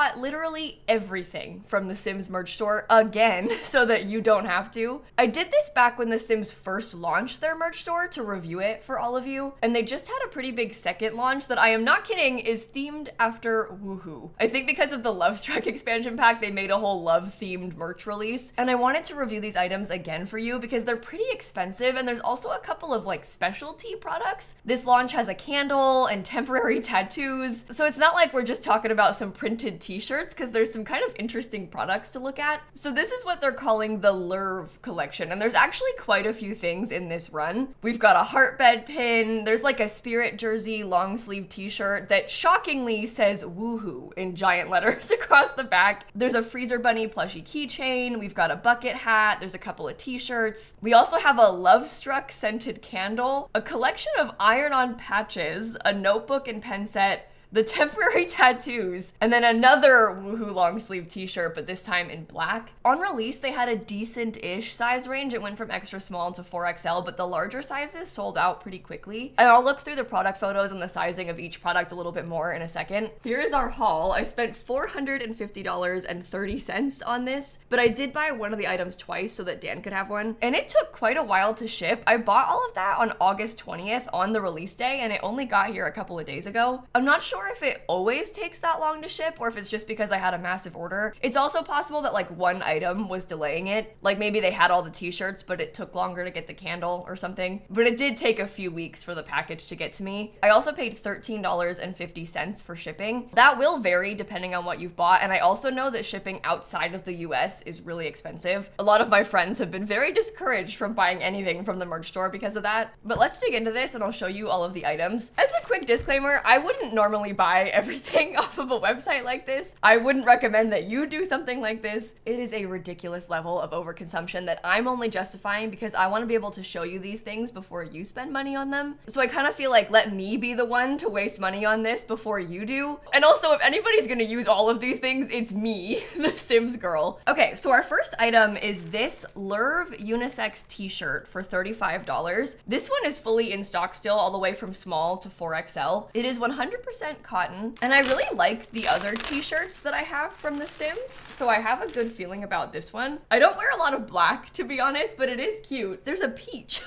bought literally everything from the Sims merch store again so that you don't have to. I did this back when the Sims first launched their merch store to review it for all of you, and they just had a pretty big second launch that, I am not kidding, is themed after Woohoo. I think because of the Love Struck expansion pack, they made a whole love-themed merch release, and I wanted to review these items again for you because they're pretty expensive, and there's also a couple of like specialty products. This launch has a candle and temporary tattoos, so it's not like we're just talking about some printed t-shirts, because there's some kind of interesting products to look at. So this is what they're calling the Lurve collection, and there's actually quite a few things in this run. We've got a heart bed pin, there's like a spirit jersey long sleeve t-shirt that shockingly says woohoo in giant letters across the back. There's a freezer bunny plushie keychain, we've got a bucket hat, there's a couple of t-shirts. We also have a Love Struck scented candle, a collection of iron-on patches, a notebook and pen set, the temporary tattoos, and then another Woohoo long sleeve t-shirt, but this time in black. On release, they had a decent-ish size range. It went from extra small to 4XL, but the larger sizes sold out pretty quickly. And I'll look through the product photos and the sizing of each product a little bit more in a second. Here is our haul. I spent $450.30 on this, but I did buy one of the items twice so that Dan could have one, and it took quite a while to ship. I bought all of that on August 20th on the release day, and it only got here a couple of days ago. I'm not sure if it always takes that long to ship or if it's just because I had a massive order. It's also possible that like one item was delaying it. Like maybe they had all the t-shirts, but it took longer to get the candle or something. But it did take a few weeks for the package to get to me. I also paid $13.50 for shipping. That will vary depending on what you've bought. And I also know that shipping outside of the US is really expensive. A lot of my friends have been very discouraged from buying anything from the merch store because of that. But let's dig into this and I'll show you all of the items. As a quick disclaimer, I wouldn't normally buy everything off of a website like this. I wouldn't recommend that you do something like this. It is a ridiculous level of overconsumption that I'm only justifying because I want to be able to show you these things before you spend money on them. So I kind of feel like, let me be the one to waste money on this before you do. And also, if anybody's gonna use all of these things, it's me, the Sims girl. Okay, so our first item is this Lurve unisex t-shirt for $35. This one is fully in stock still, all the way from small to 4XL. It is 100% cotton, and I really like the other t-shirts that I have from The Sims, so I have a good feeling about this one. I don't wear a lot of black, to be honest, but it is cute. There's a peach.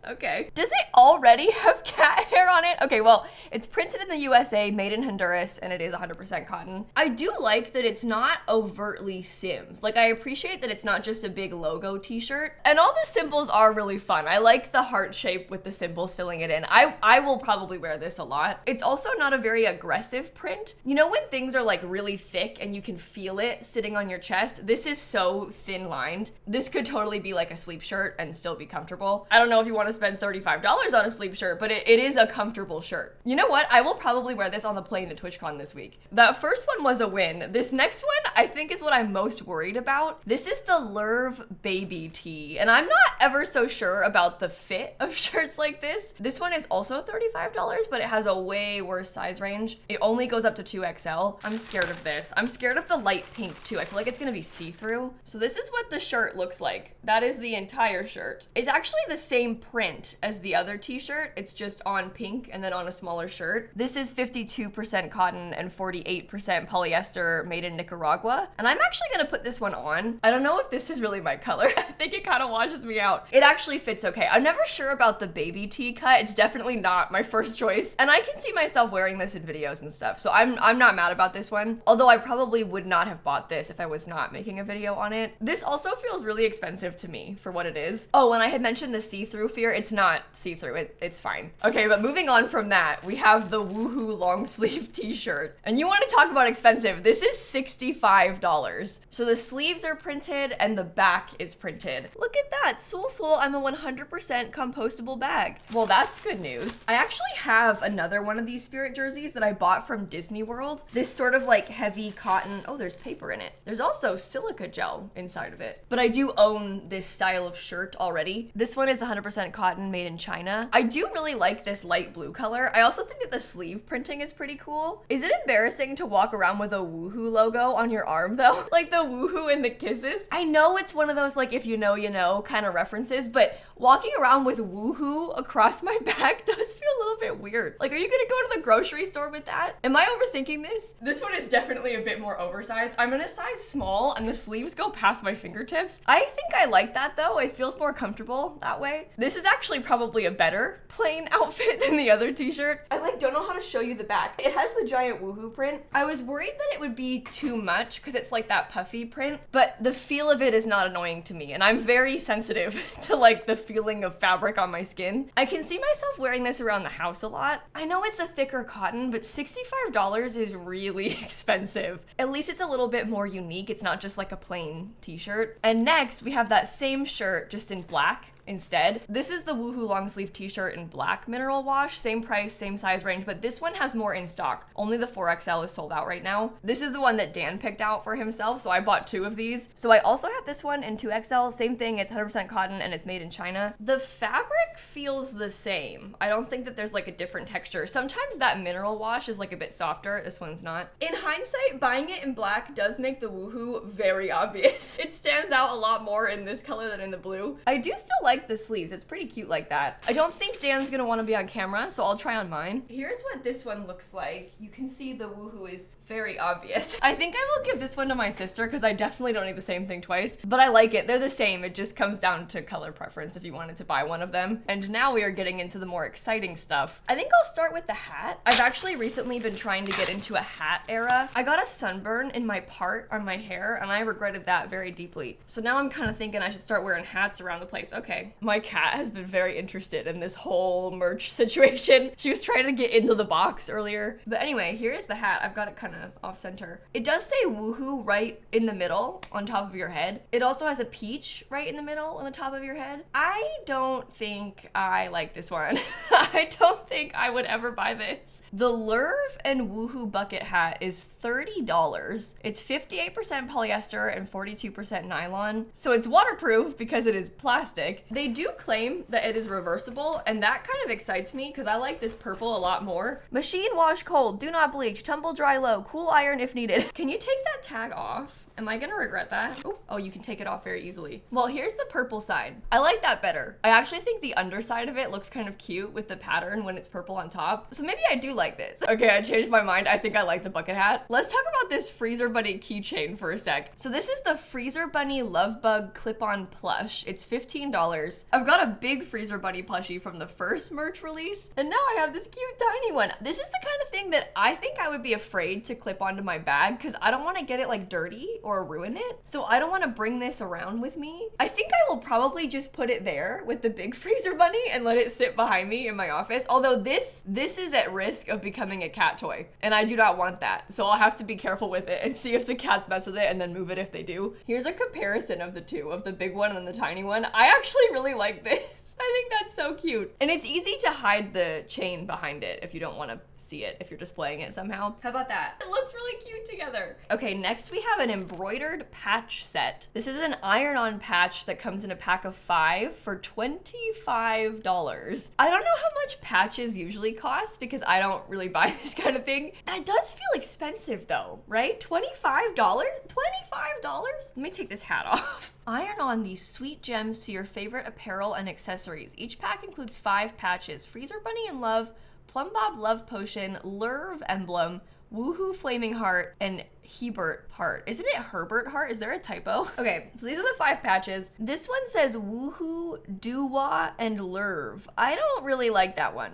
Okay. Does it already have cat hair on it? Okay, well, it's printed in the USA, made in Honduras, and it is 100% cotton. I do like that it's not overtly Sims. Like, I appreciate that it's not just a big logo t-shirt. And all the symbols are really fun. I like the heart shape with the symbols filling it in. I will probably wear this a lot. It's also not a very aggressive print. You know when things are like really thick and you can feel it sitting on your chest? This is so thin lined. This could totally be like a sleep shirt and still be comfortable. I don't know if you want to spend $35 on a sleep shirt, but it is a comfortable shirt. You know what? I will probably wear this on the plane to TwitchCon this week. That first one was a win. This next one, I think, is what I'm most worried about. This is the Lurve baby tee, and I'm not ever so sure about the fit of shirts like this. This one is also $35, but it has a way worse size range. It only goes up to 2XL. I'm scared of this. I'm scared of the light pink too. I feel like it's gonna be see-through. So this is what the shirt looks like. That is the entire shirt. It's actually the same print as the other t-shirt. It's just on pink and then on a smaller shirt. This is 52% cotton and 48% polyester, made in Nicaragua. And I'm actually gonna put this one on. I don't know if this is really my color. I think it kind of washes me out. It actually fits okay. I'm never sure about the baby tee cut. It's definitely not my first choice. And I can see myself wearing this in videos and stuff. So I'm not mad about this one. Although I probably would not have bought this if I was not making a video on it. This also feels really expensive to me for what it is. Oh, and I had mentioned the see-through fear. It's not see-through, it's fine. Okay, but moving on from that, we have the Woohoo long sleeve t-shirt. And you want to talk about expensive, this is $65. So the sleeves are printed and the back is printed. Look at that, Soul, I'm a 100% compostable bag. Well, that's good news. I actually have another one of these spirit jerseys that I bought from Disney World. This sort of like heavy cotton, oh, there's paper in it. There's also silica gel inside of it. But I do own this style of shirt already. This one is 100% cotton cotton made in China. I do really like this light blue color. I also think that the sleeve printing is pretty cool. Is it embarrassing to walk around with a Woohoo logo on your arm though? Like the Woohoo and the kisses? I know it's one of those like if you know, you know kind of references, but walking around with Woohoo across my back does feel a little bit weird. Like, are you gonna go to the grocery store with that? Am I overthinking this? This one is definitely a bit more oversized. I'm in a size small and the sleeves go past my fingertips. I think I like that though. It feels more comfortable that way. This is actually probably a better plain outfit than the other t-shirt. I like don't know how to show you the back. It has the giant Woohoo print. I was worried that it would be too much because it's like that puffy print, but the feel of it is not annoying to me. And I'm very sensitive to like the feeling of fabric on my skin. I can see myself wearing this around the house a lot. I know it's a thicker cotton, but $65 is really expensive. At least it's a little bit more unique. It's not just like a plain t-shirt. And next we have that same shirt just in black instead. This is the Woohoo long sleeve t-shirt in black mineral wash, same price, same size range, but this one has more in stock. Only the 4XL is sold out right now. This is the one that Dan picked out for himself, so I bought 2 of these. So I also have this one in 2XL, same thing, it's 100% cotton and it's made in China. The fabric feels the same. I don't think that there's like a different texture. Sometimes that mineral wash is like a bit softer, this one's not. In hindsight, buying it in black does make the Woohoo very obvious. It stands out a lot more in this color than in the blue. I do still like the sleeves. It's pretty cute like that. I don't think Dan's gonna want to be on camera, so I'll try on mine. Here's what this one looks like. You can see the Woohoo is very obvious. I think I will give this one to my sister because I definitely don't need the same thing twice, but I like it. They're the same. It just comes down to color preference if you wanted to buy one of them. And now we are getting into the more exciting stuff. I think I'll start with the hat. I've actually recently been trying to get into a hat era. I got a sunburn in my part on my hair and I regretted that very deeply. So now I'm kind of thinking I should start wearing hats around the place. Okay. My cat has been very interested in this whole merch situation. She was trying to get into the box earlier. But anyway, here's the hat. I've got it kind of off center. It does say Woohoo right in the middle on top of your head. It also has a peach right in the middle on the top of your head. I don't think I like this one. I don't think I would ever buy this. The Lurve and Woohoo bucket hat is $30. It's 58% polyester and 42% nylon. So it's waterproof because it is plastic. They do claim that it is reversible, and that kind of excites me because I like this purple a lot more. Machine wash cold, do not bleach, tumble dry low, cool iron if needed. Can you take that tag off? Am I gonna regret that? Ooh. Oh, you can take it off very easily. Well, here's the purple side. I like that better. I actually think the underside of it looks kind of cute with the pattern when it's purple on top. So maybe I do like this. Okay, I changed my mind. I think I like the bucket hat. Let's talk about this Freezer Bunny keychain for a sec. So this is the Freezer Bunny Love Bug clip-on plush. It's $15. I've got a big Freezer Bunny plushie from the first merch release, and now I have this cute tiny one. This is the kind of thing that I think I would be afraid to clip onto my bag because I don't want to get it like dirty or ruin it. So I don't want to bring this around with me. I think I will probably just put it there with the big Freezer Bunny and let it sit behind me in my office. Although this is at risk of becoming a cat toy and I do not want that. So I'll have to be careful with it and see if the cats mess with it and then move it if they do. Here's a comparison of the two, of the big one and the tiny one. I actually really like this. I think that's so cute. And it's easy to hide the chain behind it if you don't want to see it, if you're displaying it somehow. How about that? It looks really cute together. Okay, next we have an embroidered patch set. This is an iron-on patch that comes in a pack of 5 for $25. I don't know how much patches usually cost because I don't really buy this kind of thing. That does feel expensive though, right? $25? $25? Let me take this hat off. Iron on these sweet gems to your favorite apparel and accessories. Each pack includes 5 patches: Freezer Bunny in Love, Plum Bob Love Potion, Lurve Emblem, Woohoo Flaming Heart, and Hebert Heart. Isn't it Herbert Heart? Is there a typo? Okay, so these are the 5 patches. This one says Woohoo, Doo-Wah, and Lurve. I don't really like that one.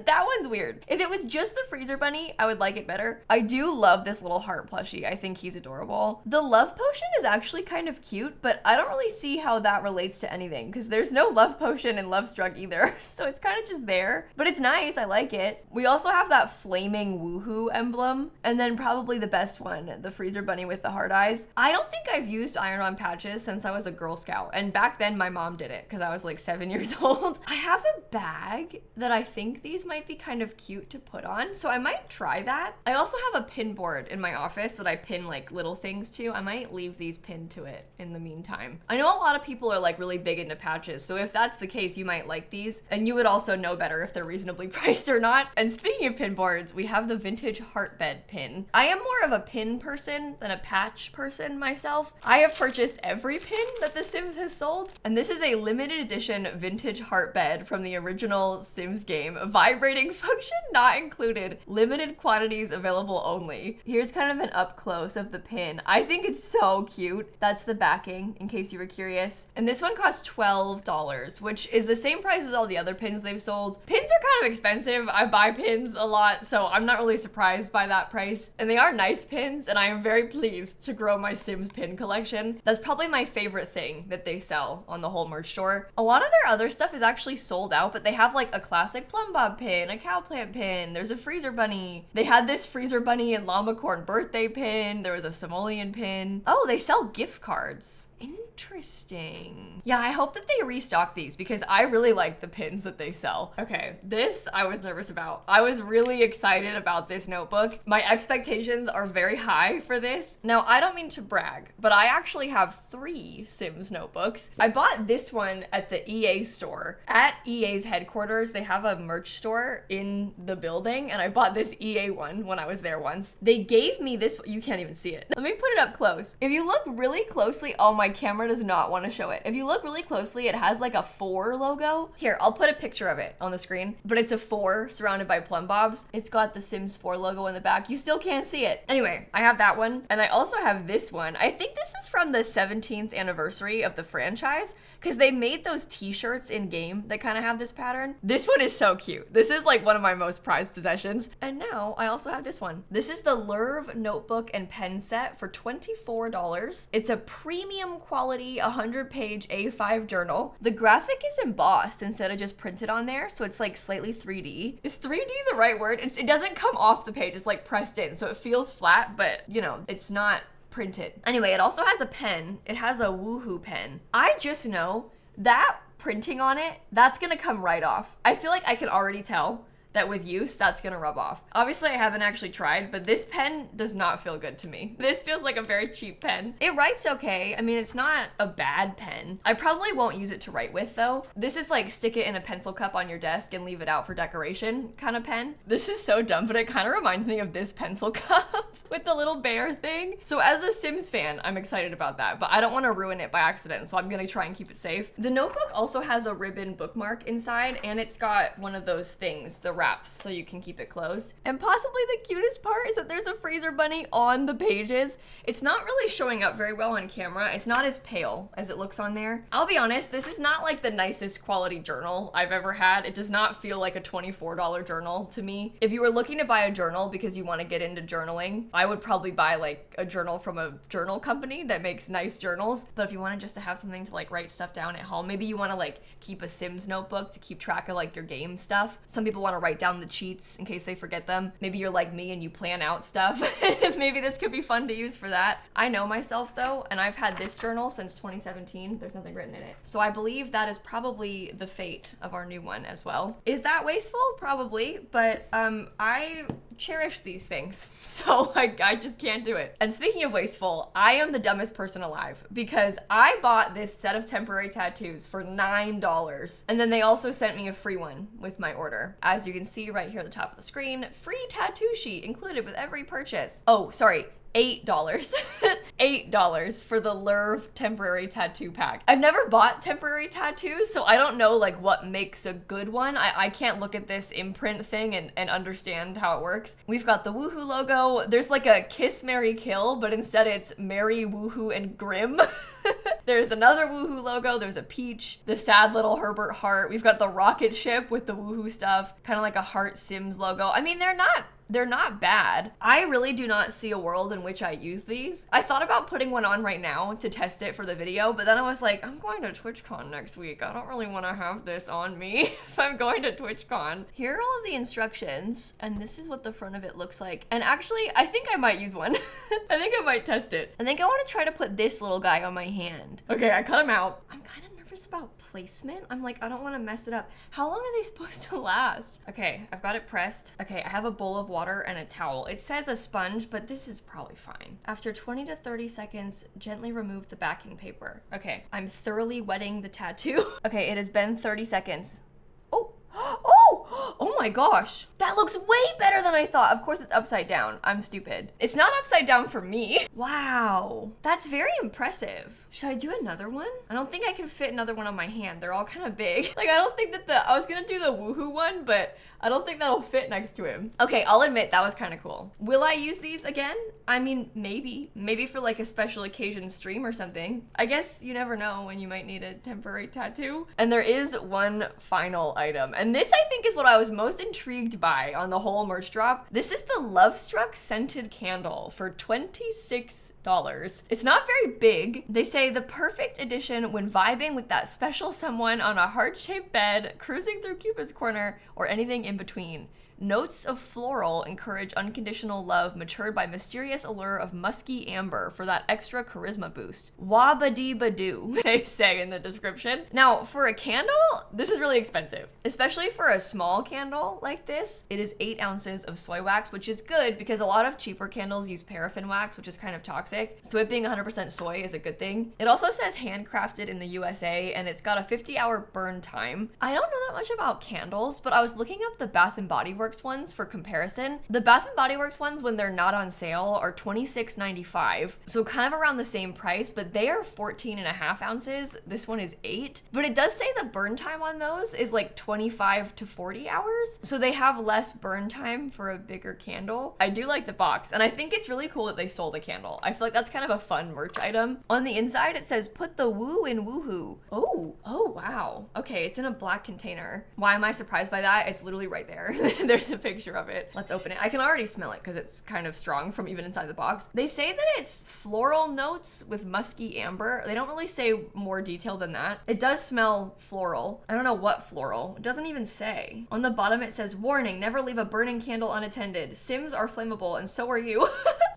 That one's weird. If it was just the Freezer Bunny, I would like it better. I do love this little heart plushie. I think he's adorable. The Love Potion is actually kind of cute, but I don't really see how that relates to anything because there's no Love Potion in Love Struck either. So it's kind of just there, but it's nice. I like it. We also have that flaming Woohoo emblem, and then probably the best one, the freezer bunny with the hard eyes. I don't think I've used iron-on patches since I was a Girl Scout. And back then my mom did it because I was like 7 years old. I have a bag that I think these might be kind of cute to put on, so I might try that. I also have a pin board in my office that I pin like little things to. I might leave these pinned to it in the meantime. I know a lot of people are like really big into patches, so if that's the case, you might like these, and you would also know better if they're reasonably priced or not. And speaking of pin boards, we have the vintage heartbed pin. I am more of a pin person than a patch person myself. I have purchased every pin that The Sims has sold, and this is a limited edition vintage heartbed from the original Sims game. Vibrating function not included. Limited quantities available only. Here's kind of an up close of the pin. I think it's so cute. That's the backing, in case you were curious. And this one costs $12, which is the same price as all the other pins they've sold. Pins are kind of expensive. I buy pins a lot, so I'm not really surprised by that price. And they are nice pins, and I am very pleased to grow my Sims pin collection. That's probably my favorite thing that they sell on the whole merch store. A lot of their other stuff is actually sold out, but they have like a classic plum bob pin, a cow plant pin, there's a freezer bunny. They had this freezer bunny and llama corn birthday pin. There was a simoleon pin. Oh, they sell gift cards. Interesting. Yeah, I hope that they restock these because I really like the pins that they sell. Okay, this I was nervous about. I was really excited about this notebook. My expectations are very high for this. Now, I don't mean to brag, but I actually have 3 Sims notebooks. I bought this one at the EA store. At EA's headquarters, they have a merch store in the building, and I bought this EA one when I was there once. They gave me this, you can't even see it. Let me put it up close. If you look really closely, oh, my camera does not want to show it. If you look really closely, it has like a 4 logo. Here, I'll put a picture of it on the screen, but it's a 4 surrounded by plumb bobs. It's got the Sims 4 logo in the back. You still can't see it. Anyway, I have that one, and I also have this one. I think this is from the 17th anniversary of the franchise, because they made those t-shirts in game that kind of have this pattern. This one is so cute. This is like one of my most prized possessions. And now I also have this one. This is the Lurve notebook and pen set for $24. It's a premium quality 100-page A5 journal. The graphic is embossed instead of just printed on there, so it's like slightly 3D. Is 3D the right word? It doesn't come off the page, it's like pressed in, so it feels flat, but you know, it's not printed. Anyway, it also has a pen. It has a Woohoo pen. I just know that printing on it, that's gonna come right off. I feel like I can already tell that with use, that's gonna rub off. Obviously, I haven't actually tried, but this pen does not feel good to me. This feels like a very cheap pen. It writes okay. I mean, it's not a bad pen. I probably won't use it to write with though. This is like stick it in a pencil cup on your desk and leave it out for decoration kind of pen. This is so dumb, but it kind of reminds me of this pencil cup with the little bear thing. So as a Sims fan, I'm excited about that, but I don't wanna ruin it by accident, so I'm gonna try and keep it safe. The notebook also has a ribbon bookmark inside, and it's got one of those things, the wraps, so you can keep it closed. And possibly the cutest part is that there's a freezer bunny on the pages. It's not really showing up very well on camera. It's not as pale as it looks on there. I'll be honest, this is not like the nicest quality journal I've ever had. It does not feel like a $24 journal to me. If you were looking to buy a journal because you want to get into journaling, I would probably buy like a journal from a journal company that makes nice journals. But if you wanted just to have something to like write stuff down at home, maybe you want to like keep a Sims notebook to keep track of like your game stuff. Some people want to write down the cheats in case they forget them. Maybe you're like me and you plan out stuff. Maybe this could be fun to use for that. I know myself though, and I've had this journal since 2017. There's nothing written in it. So I believe that is probably the fate of our new one as well. Is that wasteful? Probably, but I cherish these things, so I just can't do it. And speaking of wasteful, I am the dumbest person alive because I bought this set of temporary tattoos for $9, and then they also sent me a free one with my order. As you can see right here at the top of the screen, free tattoo sheet included with every purchase. Oh, sorry. $8. $8 for the Lurve temporary tattoo pack. I've never bought temporary tattoos, so I don't know like what makes a good one. I can't look at this imprint thing and understand how it works. We've got the Woohoo logo. There's like a kiss, marry, kill, but instead it's Mary, Woohoo, and Grim. There's another Woohoo logo. There's a peach, the sad little Herbert heart. We've got the rocket ship with the Woohoo stuff, kind of like a Heart Sims logo. I mean, they're not They're not bad. I really do not see a world in which I use these. I thought about putting one on right now to test it for the video, but then I was like, I'm going to TwitchCon next week. I don't really want to have this on me if I'm going to TwitchCon. Here are all of the instructions, and this is what the front of it looks like. And actually, I think I might use one. I think I might test it. I think I want to try to put this little guy on my hand. Okay, I cut him out. I'm kind of nervous about placement. I'm like, I don't want to mess it up. How long are they supposed to last? Okay, I've got it pressed. Okay, I have a bowl of water and a towel. It says a sponge, but this is probably fine. After 20 to 30 seconds, gently remove the backing paper. Okay, I'm thoroughly wetting the tattoo. Okay, it has been 30 seconds. Oh, oh my gosh. That looks way better than I thought. Of course it's upside down. I'm stupid. It's not upside down for me. Wow, that's very impressive. Should I do another one? I don't think I can fit another one on my hand. They're all kind of big. Like, I don't think that I was gonna do the woohoo one, but I don't think that'll fit next to him. Okay, I'll admit that was kind of cool. Will I use these again? I mean, maybe for like a special occasion stream or something. I guess you never know when you might need a temporary tattoo. And there is one final item. And this I think is what I was most intrigued by on the whole merch drop. This is the Love Struck scented candle for $26. It's not very big. They say the perfect addition when vibing with that special someone on a heart-shaped bed, cruising through Cupid's corner, or anything in between. Notes of floral encourage unconditional love matured by mysterious allure of musky amber for that extra charisma boost. Wabba-dee-ba-doo, they say in the description. Now, for a candle, this is really expensive, especially for a small candle like this. It is 8 ounces of soy wax, which is good because a lot of cheaper candles use paraffin wax, which is kind of toxic. So it being 100% soy is a good thing. It also says handcrafted in the USA, and it's got a 50-hour burn time. I don't know that much about candles, but I was looking up the Bath & Body Works ones for comparison. The Bath & Body Works ones, when they're not on sale, are $26.95, so kind of around the same price, but they are 14.5 ounces. This one is 8, but it does say the burn time on those is like 25 to 40 hours, so they have less burn time for a bigger candle. I do like the box, and I think it's really cool that they sold a candle. I feel like that's kind of a fun merch item. On the inside, it says, put the woo in woohoo. Oh wow. Okay, it's in a black container. Why am I surprised by that? It's literally right there. There's a picture of it. Let's open it. I can already smell it because it's kind of strong from even inside the box. They say that it's floral notes with musky amber. They don't really say more detail than that. It does smell floral. I don't know what floral. It doesn't even say. On the bottom it says, warning, never leave a burning candle unattended. Sims are flammable and so are you.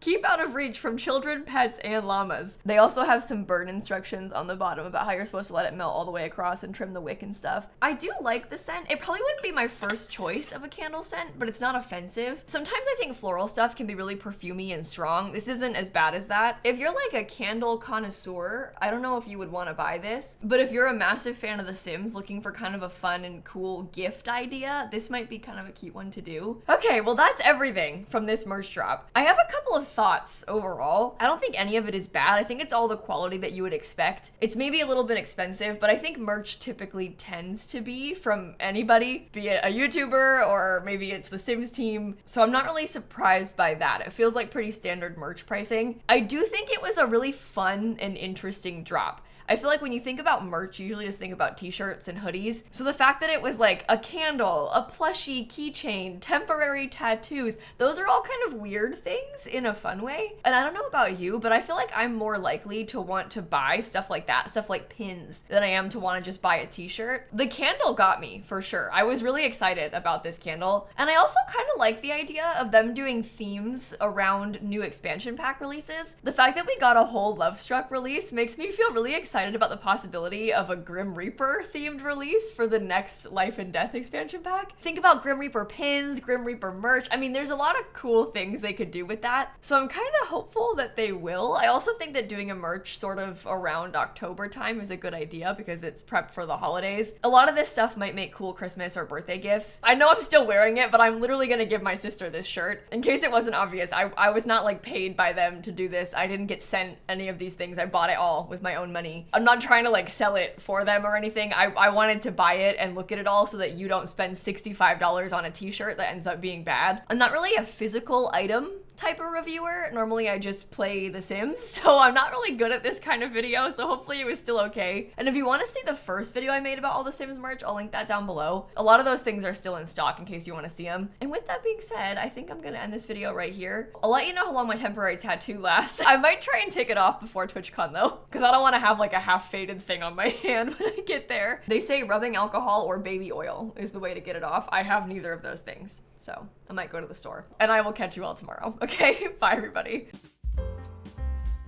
Keep out of reach from children, pets, and llamas. They also have some burn instructions on the bottom about how you're supposed to let it melt all the way across and trim the wick and stuff. I do like the scent. It probably wouldn't be my first choice of a candle scent, but it's not offensive. Sometimes I think floral stuff can be really perfumey and strong. This isn't as bad as that. If you're like a candle connoisseur, I don't know if you would want to buy this, but if you're a massive fan of The Sims looking for kind of a fun and cool gift idea, this might be kind of a cute one to do. Okay, well that's everything from this merch drop. I have a couple of thoughts overall. I don't think any of it is bad. I think it's all the quality that you would expect. It's maybe a little bit expensive, but I think merch typically tends to be from anybody, be it a YouTuber or maybe it's the Sims team. So I'm not really surprised by that. It feels like pretty standard merch pricing. I do think it was a really fun and interesting drop. I feel like when you think about merch, you usually just think about t-shirts and hoodies. So the fact that it was like a candle, a plushie, keychain, temporary tattoos, those are all kind of weird things in a fun way. And I don't know about you, but I feel like I'm more likely to want to buy stuff like that, stuff like pins, than I am to want to just buy a t-shirt. The candle got me for sure. I was really excited about this candle. And I also kind of like the idea of them doing themes around new expansion pack releases. The fact that we got a whole Love Struck release makes me feel really excited about the possibility of a Grim Reaper themed release for the next Life and Death expansion pack. Think about Grim Reaper pins, Grim Reaper merch. I mean, there's a lot of cool things they could do with that. So I'm kind of hopeful that they will. I also think that doing a merch sort of around October time is a good idea because it's prepped for the holidays. A lot of this stuff might make cool Christmas or birthday gifts. I know I'm still wearing it, but I'm literally gonna give my sister this shirt. In case it wasn't obvious, I was not like paid by them to do this. I didn't get sent any of these things. I bought it all with my own money. I'm not trying to like sell it for them or anything. I wanted to buy it and look at it all so that you don't spend $65 on a t-shirt that ends up being bad. I'm not really a physical item type of reviewer. Normally I just play The Sims, so I'm not really good at this kind of video, so hopefully it was still okay. And if you want to see the first video I made about all the Sims merch, I'll link that down below. A lot of those things are still in stock in case you want to see them. And with that being said, I think I'm gonna end this video right here. I'll let you know how long my temporary tattoo lasts. I might try and take it off before TwitchCon though, because I don't want to have like a half faded thing on my hand when I get there. They say rubbing alcohol or baby oil is the way to get it off. I have neither of those things, so I might go to the store. And I will catch you all tomorrow, okay? Bye, everybody.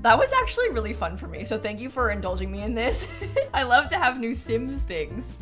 That was actually really fun for me, so thank you for indulging me in this. I love to have new Sims things.